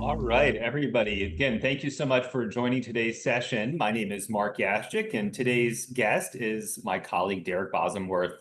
All right, everybody. Again, thank you so much for joining today's session. My name is Mark Yashchik, and today's guest is my colleague, Derek Bosmworth.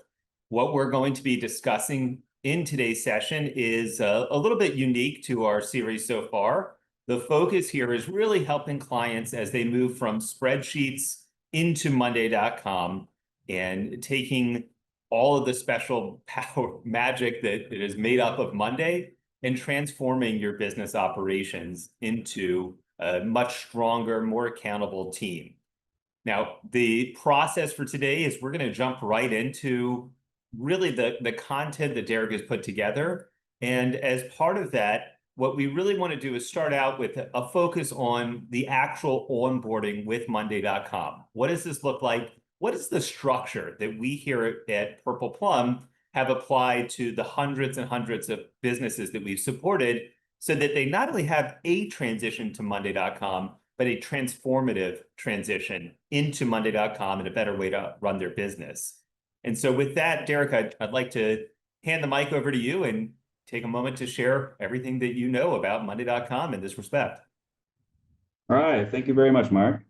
What we're going to be discussing in today's session is a little bit unique to our series so far. The focus here is really helping clients as they move from spreadsheets into mondayDoc and taking all of the special power magic that is made up of Monday and transforming your business operations into a much stronger, more accountable team. Now, the process for today is we're going to jump right into really the content that Derek has put together. And as part of that, what we really want to do is start out with a focus on the actual onboarding with mondayDoc. What does this look like? What is the structure that we here at Purple Plum have applied to the hundreds and hundreds of businesses that we've supported so that they not only have a transition to mondayDoc, but a transformative transition into mondayDoc and a better way to run their business. And so with that, Derek, I'd like to hand the mic over to you and take a moment to share everything that you know about mondayDoc in this respect. All right, thank you very much, Mark.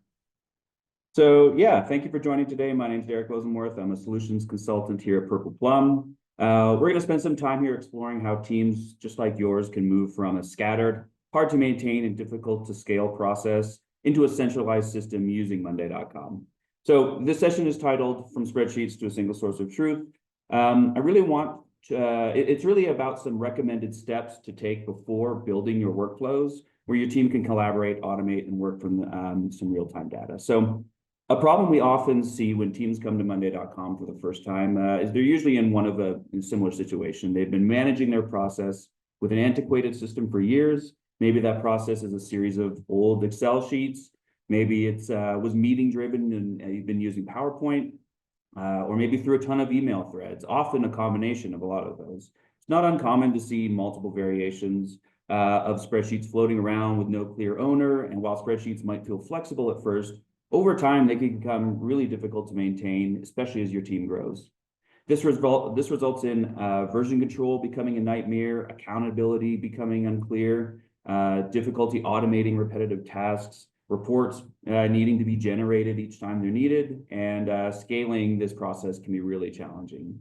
So yeah, thank you for joining today. My name is Derek Bosmworth. I'm a solutions consultant here at Purple Plum. We're going to spend some time here exploring how teams just like yours can move from a scattered, hard to maintain and difficult to scale process into a centralized system using mondayDoc. So this session is titled From Spreadsheets to a Single Source of Truth. It's really about some recommended steps to take before building your workflows where your team can collaborate, automate, and work from some real-time data. So a problem we often see when teams come to mondayDoc for the first time is they're usually in a similar situation. They've been managing their process with an antiquated system for years. Maybe that process is a series of old Excel sheets. Maybe it was meeting driven and you've been using PowerPoint, or maybe through a ton of email threads, often a combination of a lot of those. It's not uncommon to see multiple variations of spreadsheets floating around with no clear owner. And while spreadsheets might feel flexible at first, over time, they can become really difficult to maintain, especially as your team grows. This results in version control becoming a nightmare, accountability becoming unclear, difficulty automating repetitive tasks, reports needing to be generated each time they're needed, and scaling this process can be really challenging.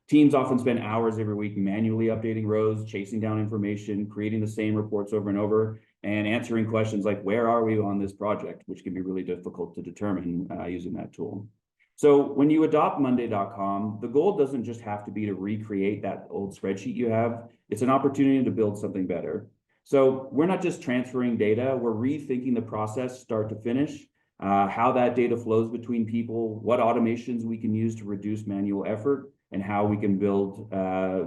Teams often spend hours every week manually updating rows, chasing down information, creating the same reports over and over, and answering questions like, where are we on this project, which can be really difficult to determine using that tool. So when you adopt mondayDoc, the goal doesn't just have to be to recreate that old spreadsheet you have. It's an opportunity to build something better. So we're not just transferring data, we're rethinking the process start to finish, how that data flows between people, what automations we can use to reduce manual effort, and how we can build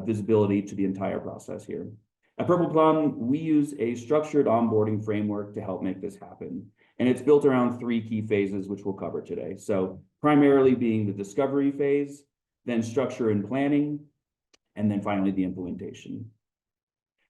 visibility to the entire process here. At Purple Plum, we use a structured onboarding framework to help make this happen. And it's built around 3 key phases, which we'll cover today. So primarily being the discovery phase, then structure and planning, and then finally the implementation.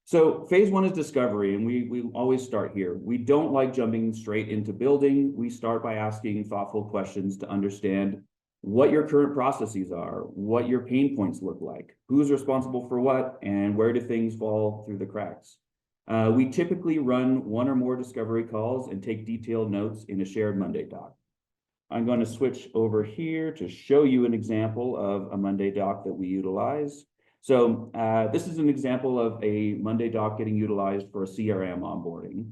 So phase 1 is discovery, and we always start here. We don't like jumping straight into building. We start by asking thoughtful questions to understand what your current processes are, what your pain points look like, who's responsible for what, and where do things fall through the cracks. We typically run 1 or more discovery calls and take detailed notes in a shared mondayDoc. I'm going to switch over here to show you an example of a mondayDoc that we utilize. So this is an example of a mondayDoc getting utilized for a CRM onboarding.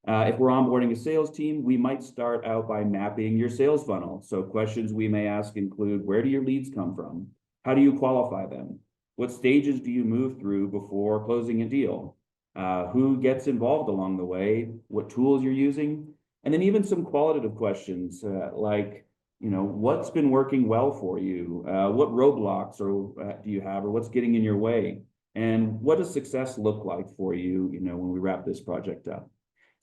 If we're onboarding a sales team, we might start out by mapping your sales funnel. So questions we may ask include, where do your leads come from? How do you qualify them? What stages do you move through before closing a deal? Who gets involved along the way? What tools you're using? And then even some qualitative questions like, what's been working well for you? What roadblocks do you have, or what's getting in your way? And what does success look like for you, when we wrap this project up?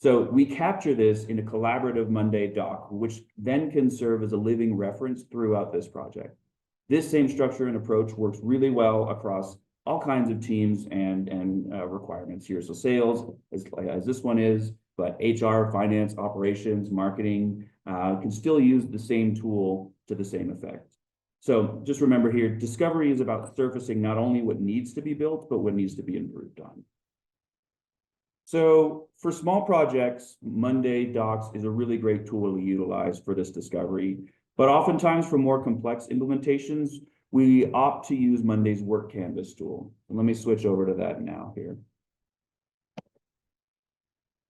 So we capture this in a collaborative mondayDoc, which then can serve as a living reference throughout this project. This same structure and approach works really well across all kinds of teams and requirements here. So sales, as this one is, but HR, finance, operations, marketing can still use the same tool to the same effect. So just remember here, discovery is about surfacing not only what needs to be built, but what needs to be improved on. So for small projects, mondayDocs is a really great tool to utilize for this discovery. But oftentimes for more complex implementations, we opt to use Monday's WorkCanvas tool. And let me switch over to that now here.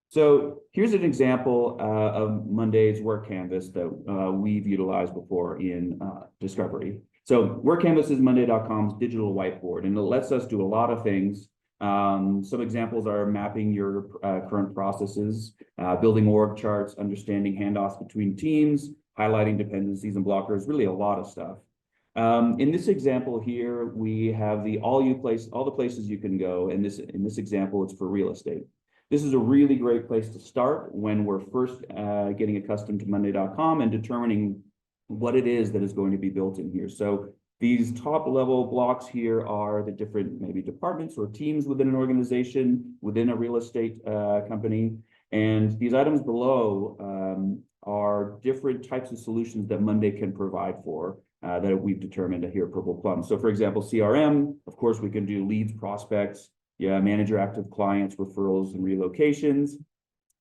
So here's an example of Monday's WorkCanvas that we've utilized before in discovery. So WorkCanvas is monday.com's digital whiteboard, and it lets us do a lot of things. Some examples are mapping your current processes, building org charts, understanding handoffs between teams, highlighting dependencies and blockers, really a lot of stuff. In this example here, we have all the places you can go. And in this example, it's for real estate. This is a really great place to start when we're first getting accustomed to monday.com and determining what it is that is going to be built in here. So these top level blocks here are the different maybe departments or teams within an organization, within a real estate company. And these items below are different types of solutions that Monday can provide for that we've determined here at Purple Plum. So for example, CRM, of course, we can do leads, prospects, manager active clients, referrals, and relocations.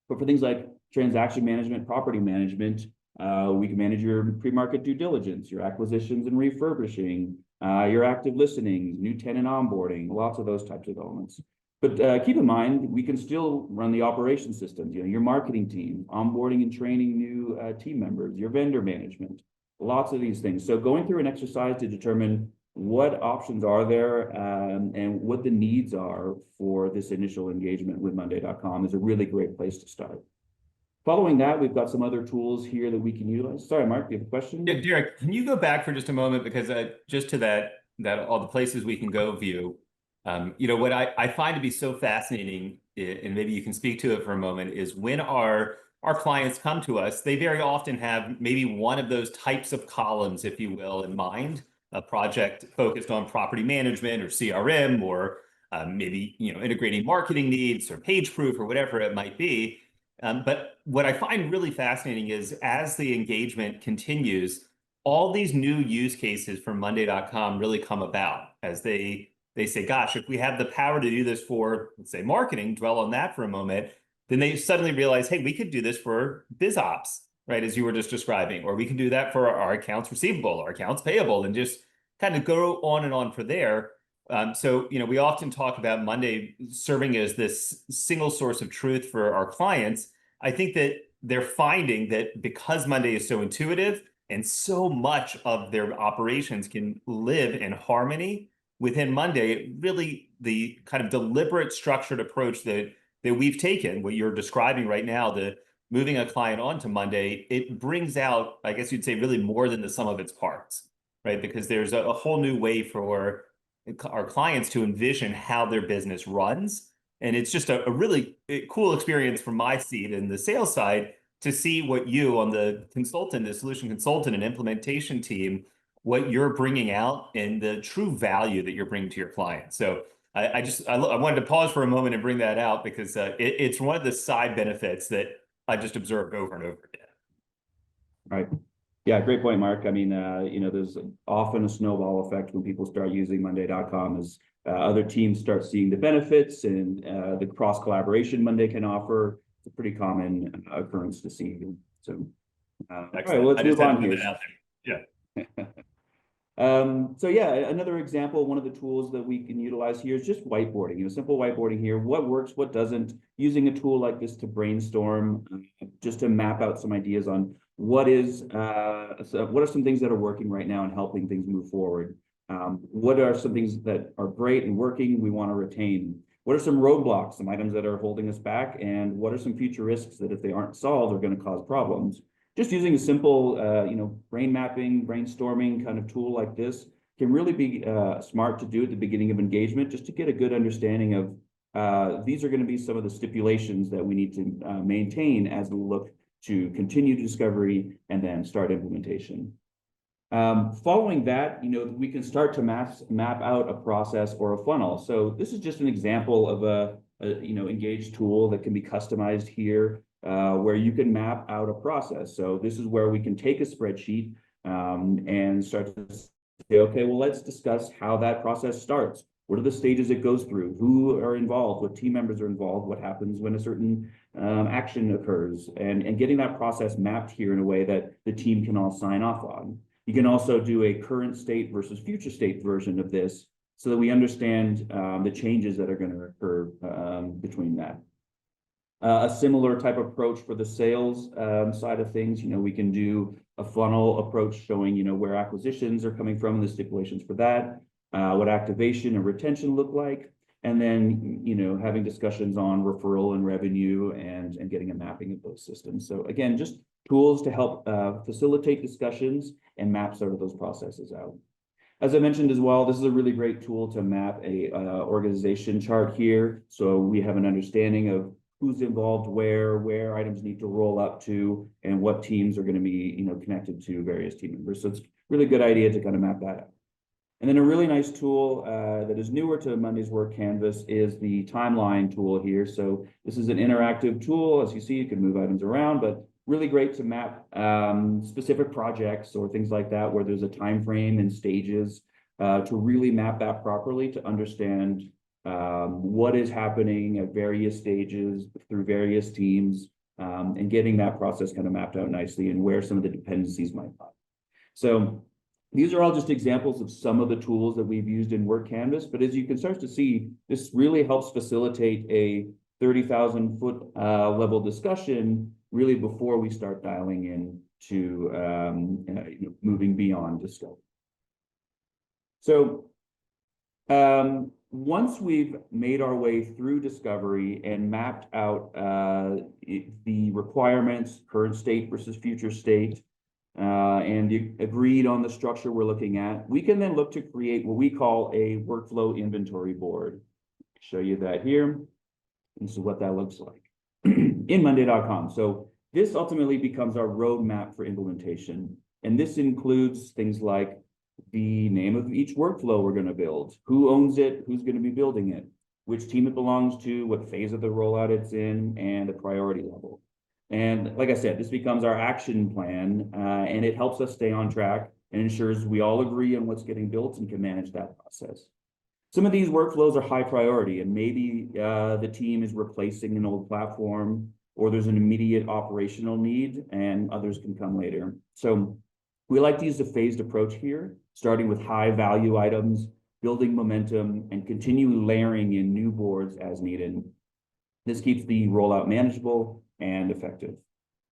But for things like transaction management, property management, we can manage your pre-market due diligence, your acquisitions and refurbishing, your active listening, new tenant onboarding, lots of those types of elements. But keep in mind, we can still run the operation systems, your marketing team, onboarding and training new team members, your vendor management, lots of these things. So going through an exercise to determine what options are there and what the needs are for this initial engagement with monday.com is a really great place to start. Following that, we've got some other tools here that we can utilize. Sorry, Mark, do you have a question? Yeah, Derek, can you go back for just a moment? Because just to that all the places we can go view, what I find to be so fascinating, and maybe you can speak to it for a moment, is when our clients come to us, they very often have maybe one of those types of columns, if you will, in mind, a project focused on property management or CRM, or maybe integrating marketing needs or page proof or whatever it might be. But what I find really fascinating is as the engagement continues, all these new use cases from monday.com really come about as they say, gosh, if we have the power to do this for, let's say, marketing, dwell on that for a moment, then they suddenly realize, hey, we could do this for biz ops, right, as you were just describing, or we can do that for our accounts receivable, our accounts payable, and just kind of go on and on for there. So we often talk about Monday serving as this single source of truth for our clients. I think that they're finding that because Monday is so intuitive and so much of their operations can live in harmony within Monday, really the kind of deliberate, structured approach that we've taken, what you're describing right now, the moving a client onto Monday, it brings out, I guess you'd say, really more than the sum of its parts, right? Because there's a whole new way for our clients to envision how their business runs. And it's just a really cool experience from my seat in the sales side to see what you on the solution consultant and implementation team, what you're bringing out and the true value that you're bringing to your client. So I wanted to pause for a moment and bring that out because it's one of the side benefits that I just observed over and over again. Right. Yeah, great point, Mark. I mean, there's often a snowball effect when people start using monday.com as other teams start seeing the benefits and the cross collaboration Monday can offer. It's a pretty common occurrence to see. So, all right, well, let's move on here. Yeah. So yeah, another example, one of the tools that we can utilize here is just whiteboarding, simple whiteboarding here, what works, what doesn't, using a tool like this to brainstorm, just to map out some ideas on what are some things that are working right now and helping things move forward. What are some things that are great and working we want to retain? What are some roadblocks, some items that are holding us back? And what are some future risks that if they aren't solved are going to cause problems? Just using a simple, brain mapping, brainstorming kind of tool like this can really be smart to do at the beginning of engagement, just to get a good understanding of these are going to be some of the stipulations that we need to maintain as we look to continue discovery and then start implementation. Following that, we can start to map out a process or a funnel. So this is just an example of a engaged tool that can be customized here. Where you can map out a process. So this is where we can take a spreadsheet and start to say, okay, well, let's discuss how that process starts. What are the stages it goes through? Who are involved? What team members are involved? What happens when a certain action occurs? And getting that process mapped here in a way that the team can all sign off on. You can also do a current state versus future state version of this so that we understand the changes that are going to occur between that. A similar type of approach for the sales side of things, we can do a funnel approach showing, where acquisitions are coming from and the stipulations for that, what activation and retention look like, and then, having discussions on referral and revenue and getting a mapping of those systems. So again, just tools to help facilitate discussions and map sort of those processes out. As I mentioned as well, this is a really great tool to map a organization chart here. So we have an understanding of who's involved where items need to roll up to, and what teams are going to be, connected to various team members. So it's a really good idea to kind of map that out. And then a really nice tool that is newer to Monday's WorkCanvas is the timeline tool here. So this is an interactive tool. As you see, you can move items around, but really great to map specific projects or things like that where there's a time frame and stages to really map that properly to understand what is happening at various stages through various teams, and getting that process kind of mapped out nicely and where some of the dependencies might lie. So these are all just examples of some of the tools that we've used in WorkCanvas, but as you can start to see, this really helps facilitate a 30,000 foot level discussion really before we start dialing in to moving beyond discovery. So once we've made our way through discovery and mapped out the requirements, current state versus future state, and agreed on the structure we're looking at, we can then look to create what we call a workflow inventory board. Show you that here. This is what that looks like in monday.com. So this ultimately becomes our roadmap for implementation. And this includes things like the name of each workflow we're going to build, who owns it, who's going to be building it, which team it belongs to, what phase of the rollout it's in, and the priority level. And like I said, this becomes our action plan, and it helps us stay on track and ensures we all agree on what's getting built and can manage that process. Some of these workflows are high priority, and maybe the team is replacing an old platform, or there's an immediate operational need, and others can come later. So we like to use a phased approach here, starting with high value items, building momentum, and continue layering in new boards as needed. This keeps the rollout manageable and effective.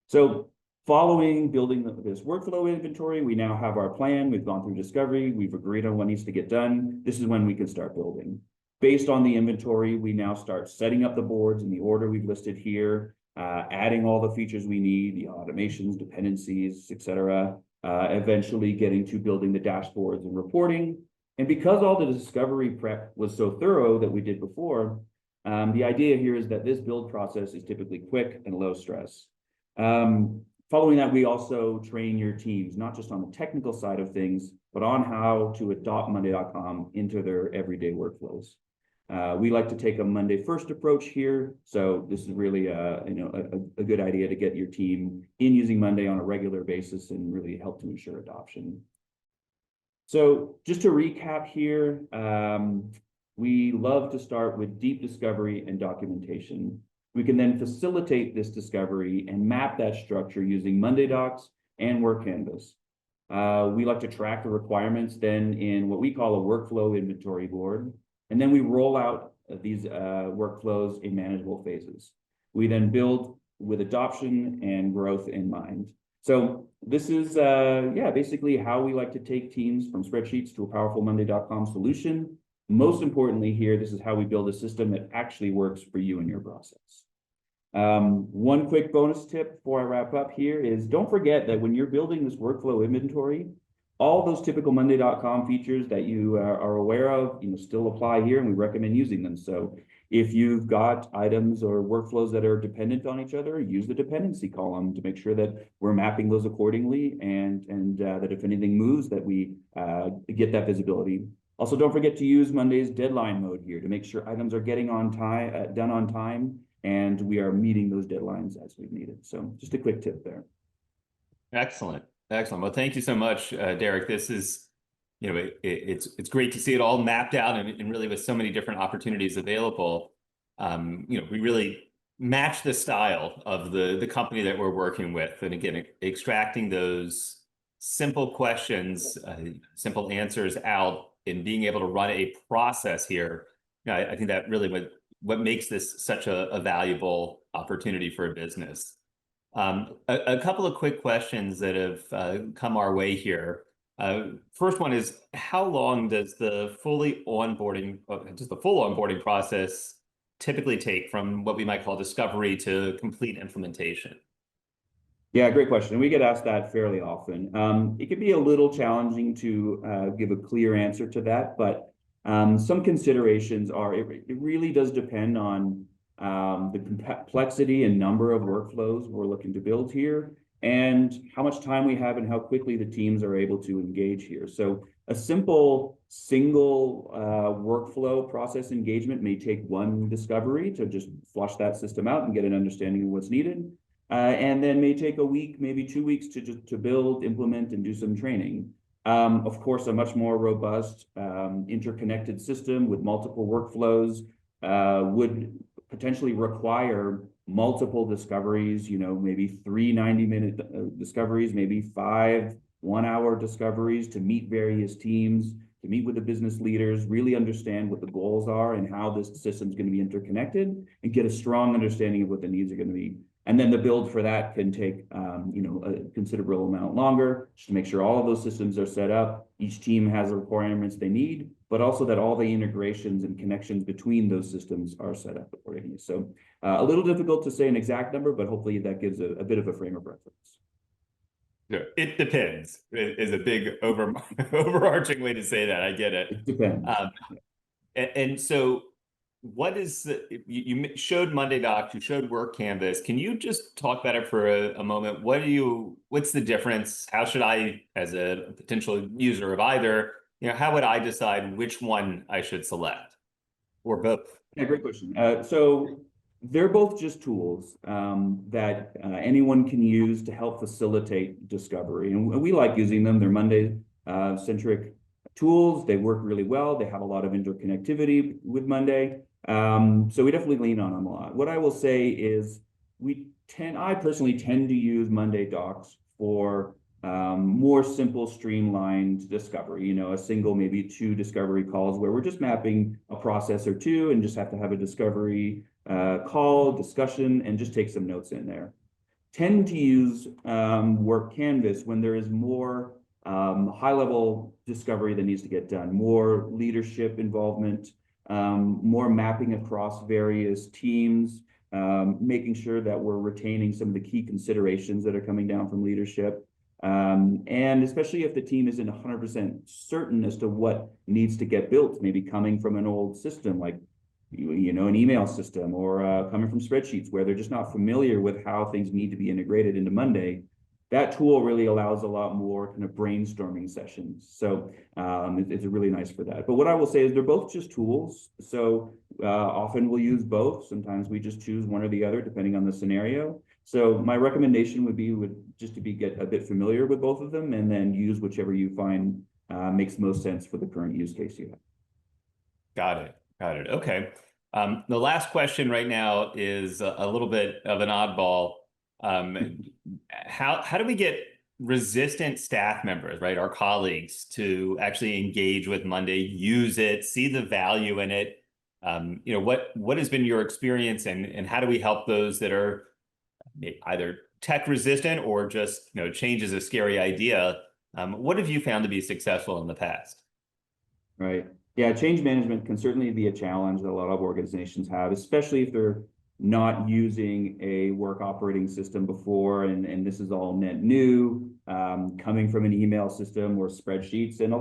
So following building this workflow inventory, we now have our plan. We've gone through discovery. We've agreed on what needs to get done. This is when we can start building. Based on the inventory, we now start setting up the boards in the order we've listed here, adding all the features we need, the automations, dependencies, etc. Eventually getting to building the dashboards and reporting. And because all the discovery prep was so thorough that we did before, the idea here is that this build process is typically quick and low stress. Following that, we also train your teams, not just on the technical side of things, but on how to adopt monday.com into their everyday workflows. We like to take a Monday first approach here. So this is really a good idea to get your team in using Monday on a regular basis and really help to ensure adoption. So just to recap here, we love to start with deep discovery and documentation. We can then facilitate this discovery and map that structure using mondayDocs and WorkCanvas. We like to track the requirements then in what we call a workflow inventory board. And then we roll out these workflows in manageable phases. We then build with adoption and growth in mind. So this is, basically how we like to take teams from spreadsheets to a powerful monday.com solution. Most importantly here, this is how we build a system that actually works for you and your process. One quick bonus tip before I wrap up here is don't forget that when you're building this workflow inventory, all those typical monday.com features that you are aware of, still apply here, and we recommend using them. So if you've got items or workflows that are dependent on each other, use the dependency column to make sure that we're mapping those accordingly, and that if anything moves, that we get that visibility. Also, don't forget to use Monday's deadline mode here to make sure items are getting on time, done on time, and we are meeting those deadlines as we've needed. So just a quick tip there. Excellent. Excellent. Well, thank you so much, Derek. This is it's great to see it all mapped out and really with so many different opportunities available. We really match the style of the company that we're working with. And again, extracting those simple questions, simple answers out and being able to run a process here. I think that really what makes this such a valuable opportunity for a business. A couple of quick questions that have come our way here. First one is, how long does the full onboarding process typically take from what we might call discovery to complete implementation? Yeah, great question. We get asked that fairly often. It can be a little challenging to give a clear answer to that, but some considerations are it really does depend on the complexity and number of workflows we're looking to build here, and how much time we have and how quickly the teams are able to engage here. So a simple single workflow process engagement may take one discovery to just flush that system out and get an understanding of what's needed. And then may take a week, maybe 2 weeks to build, implement, and do some training. Of course, a much more robust interconnected system with multiple workflows would potentially require multiple discoveries, maybe 3 90-minute discoveries, maybe 5 1-hour discoveries to meet various teams, to meet with the business leaders, really understand what the goals are and how this system is going to be interconnected, and get a strong understanding of what the needs are going to be. And then the build for that can take, a considerable amount longer, just to make sure all of those systems are set up. Each team has the requirements they need, but also that all the integrations and connections between those systems are set up accordingly. So a little difficult to say an exact number, but hopefully that gives a bit of a frame of reference. Yeah, it depends is a big overarching way to say that. I get it. It depends. And so what is you showed mondayDoc, you showed WorkCanvas. Can you just talk about it for a moment? What's the difference? How should I, as a potential user of either, how would I decide which one I should select, or both? Yeah, great question. So they're both just tools that anyone can use to help facilitate discovery. And we like using them. They're Monday-centric tools. They work really well. They have a lot of interconnectivity with Monday. So we definitely lean on them a lot. What I will say is I personally tend to use mondayDocs for more simple, streamlined discovery, a single, maybe 2 discovery calls where we're just mapping a process or 2 and just have to have a discovery call, discussion, and just take some notes in there. Tend to use WorkCanvas when there is more high-level discovery that needs to get done, more leadership involvement, more mapping across various teams, making sure that we're retaining some of the key considerations that are coming down from leadership. And especially if the team isn't 100% certain as to what needs to get built, maybe coming from an old system like an email system, or coming from spreadsheets where they're just not familiar with how things need to be integrated into Monday. That tool really allows a lot more kind of brainstorming sessions. So it's really nice for that. But what I will say is they're both just tools. So often we'll use both. Sometimes we just choose one or the other depending on the scenario. So my recommendation would get a bit familiar with both of them, and then use whichever you find makes most sense for the current use case you have. Got it. Okay. The last question right now is a little bit of an oddball. How do we get resistant staff members, right, our colleagues, to actually engage with Monday, use it, see the value in it? What has been your experience, and how do we help those that are either tech resistant or just change is a scary idea? What have you found to be successful in the past? Right. Yeah, change management can certainly be a challenge that a lot of organizations have, especially if they're not using a work operating system before, and this is all net new, coming from an email system or spreadsheets. And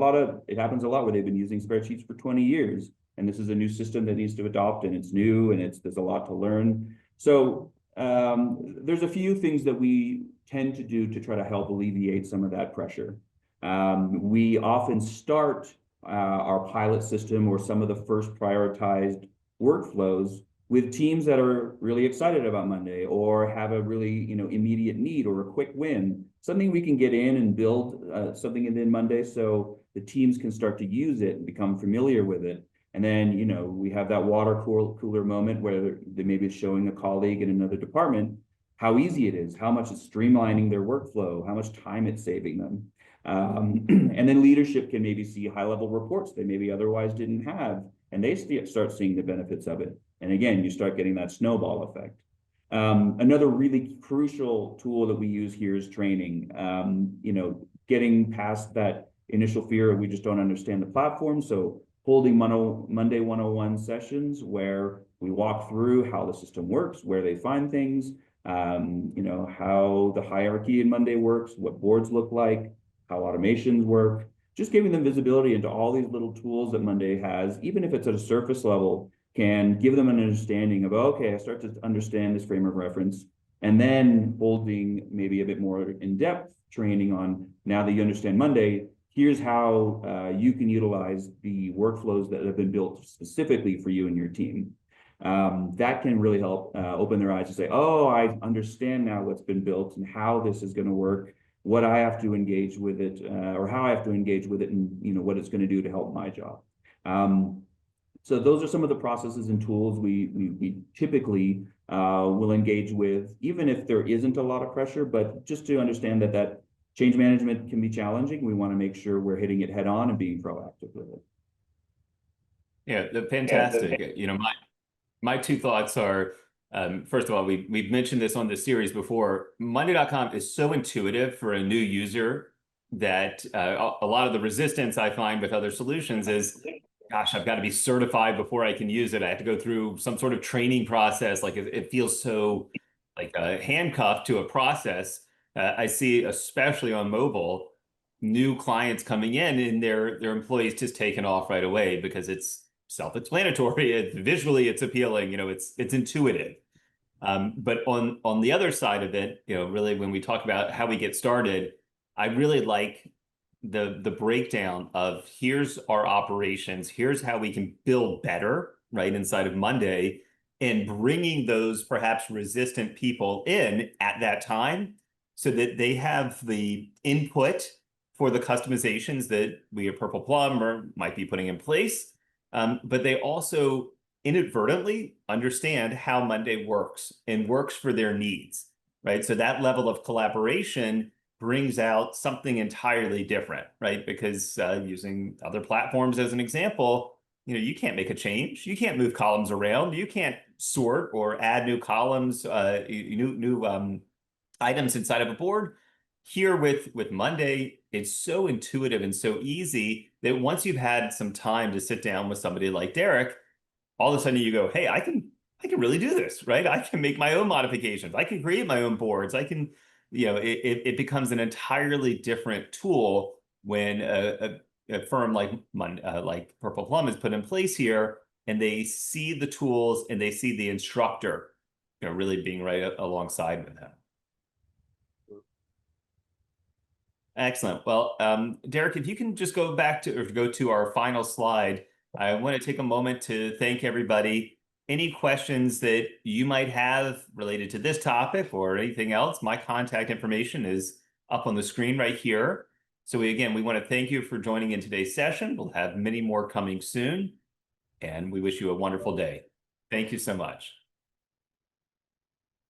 it happens a lot where they've been using spreadsheets for 20 years, and this is a new system that needs to adopt, and it's new, and there's a lot to learn. So there's a few things that we tend to do to try to help alleviate some of that pressure. We often start our pilot system or some of the first prioritized workflows With teams that are really excited about Monday or have a really, immediate need or a quick win, something we can get in and build something in Monday so the teams can start to use it and become familiar with it. And then, we have that water cooler moment where they maybe showing a colleague in another department how easy it is, how much it's streamlining their workflow, how much time it's saving them. And then leadership can maybe see high-level reports they maybe otherwise didn't have, and they start seeing the benefits of it. And again, you start getting that snowball effect. Another really crucial tool that we use here is training. Getting past that initial fear of we just don't understand the platform. So holding Monday 101 sessions where we walk through how the system works, where they find things, how the hierarchy in Monday works, what boards look like, how automations work, just giving them visibility into all these little tools that Monday has, even if it's at a surface level, can give them an understanding of, okay, I start to understand this frame of reference, and then holding maybe a bit more in-depth training on, now that you understand Monday, here's how you can utilize the workflows that have been built specifically for you and your team. That can really help open their eyes to say, oh, I understand now what's been built and how this is going to work, what I have to engage with it, or how I have to engage with it, and what it's going to do to help my job. So those are some of the processes and tools we typically will engage with, even if there isn't a lot of pressure, but just to understand that change management can be challenging. We want to make sure we're hitting it head on and being proactive with it. Yeah, fantastic. My two thoughts are, first of all, we've mentioned this on the series before. Monday.com is so intuitive for a new user that a lot of the resistance I find with other solutions is, gosh, I've got to be certified before I can use it. I have to go through some sort of training process. Like it feels so like handcuffed to a process. I see, especially on mobile, new clients coming in and their employees just taking off right away because it's self-explanatory. Visually, it's appealing. It's intuitive. But on the other side of it, really when we talk about how we get started, I really like the breakdown of here's our operations, here's how we can build better, right, inside of Monday, and bringing those perhaps resistant people in at that time so that they have the input for the customizations that we at Purple Plum might be putting in place. But they also inadvertently understand how Monday works and works for their needs, right? So that level of collaboration brings out something entirely different, right? Because using other platforms as an example, you can't make a change. You can't move columns around. You can't sort or add new columns, new items inside of a board. Here with Monday, it's so intuitive and so easy that once you've had some time to sit down with somebody like Derek, all of a sudden you go, hey, I can really do this, right? I can make my own modifications. I can create my own boards. I can, it becomes an entirely different tool when a firm like Purple Plum is put in place here, and they see the tools and they see the instructor, really being right alongside with them. Excellent. Well, Derek, if you can just go to our final slide, I want to take a moment to thank everybody. Any questions that you might have related to this topic or anything else, my contact information is up on the screen right here. So we want to thank you for joining in today's session. We'll have many more coming soon, and we wish you a wonderful day. Thank you so much.